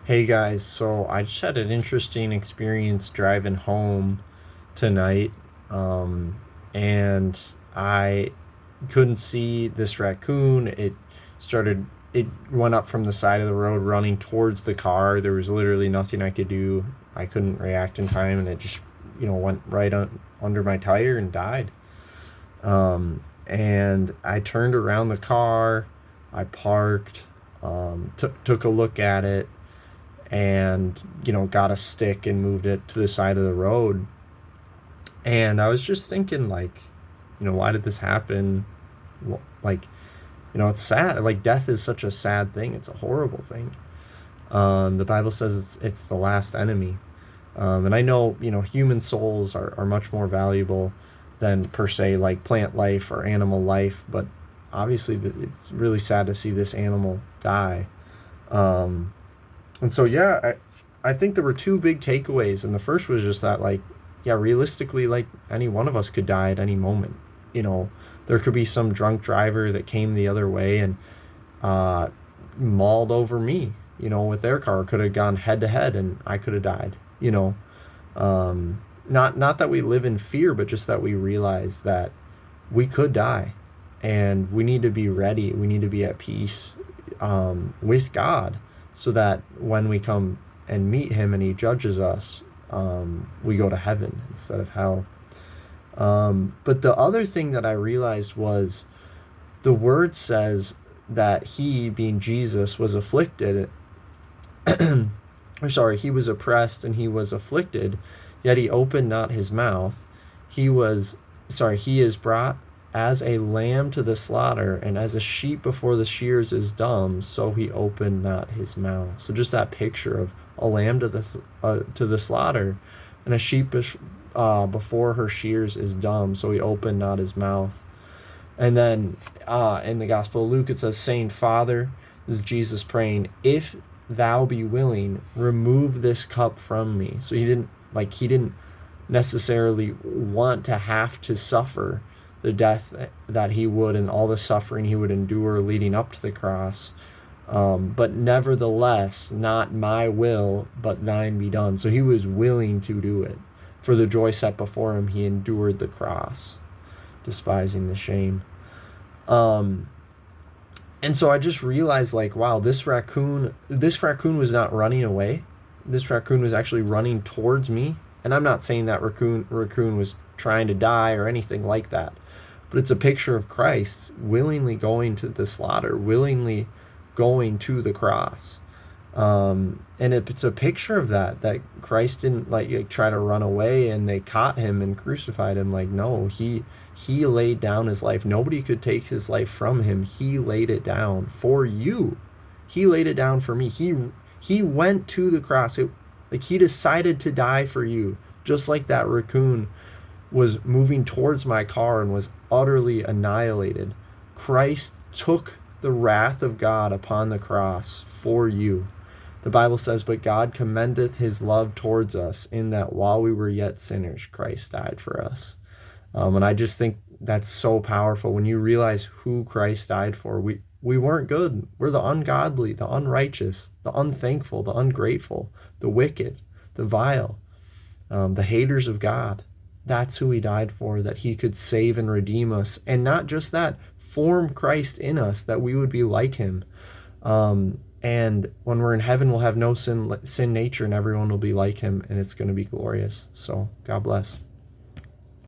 Hey guys, so I just had an interesting experience driving home tonight, um, and I couldn't see this raccoon. Started, it went up from the side of the road running towards the car. There was literally nothing I could do. I couldn't react in time, and it just, went right under my tire and died. And I turned around the car, I parked, took a look at it, and got a stick and moved it to the side of the road. And I was just thinking, like, why did this happen? Like, it's sad. Like, death is such a sad thing. It's a horrible thing. The Bible says it's the last enemy. And I know, human souls are much more valuable than, per se, like plant life or animal life. But obviously it's really sad to see this animal die. um, and so, yeah, I think there were two big takeaways, and the first was just that, like, yeah, realistically, like, any one of us could die at any moment. You know, there could be some drunk driver that came the other way and uh, mauled over me. With their car, could have gone head to head, and I could have died. Not that we live in fear, but just that we realize that we could die, and we need to be ready. We need to be at peace with God, so that when we come and meet Him and He judges us, we go to heaven instead of hell. But the other thing that I realized was the word says that He, being Jesus, was afflicted, or sorry, He was oppressed and He was afflicted, yet He opened not His mouth. He was, sorry, He is brought as a lamb to the slaughter, and as a sheep before the shears is dumb, so He opened not His mouth. So just that picture of a lamb to the slaughter, and a sheep before her shears is dumb, so He opened not His mouth. And then in the Gospel of Luke, it says, saying, Father, this is Jesus praying, if thou be willing, remove this cup from me. So he didn't necessarily want to have to suffer the death that he would, and all the suffering he would endure leading up to the cross. But nevertheless, not my will, but thine be done. So he was willing to do it. For the joy set before him, he endured the cross, despising the shame. Um, and so I just realized, like, wow, this raccoon was not running away. This raccoon was actually running towards me. And I'm not saying that raccoon was trying to die or anything like that. But it's a picture of Christ willingly going to the slaughter, willingly going to the cross. And it's a picture of that Christ didn't like try to run away and they caught him and crucified him. Like, no, he laid down his life. Nobody could take his life from him. He laid it down for you. He laid it down for me. He went to the cross. Like, he decided to die for you, just like that raccoon was moving towards my car and was utterly annihilated. Christ took the wrath of God upon the cross for you. The Bible says, but God commendeth His love towards us, in that while we were yet sinners, Christ died for us. And I just think that's so powerful when you realize who Christ died for. We weren't good. We're the ungodly, the unrighteous, the unthankful, the ungrateful, the wicked, the vile, the haters of God. That's who He died for, that He could save and redeem us. And not just that, form Christ in us, that we would be like Him. And when we're in heaven, we'll have no sin nature, and everyone will be like Him, and it's going to be glorious. So God bless.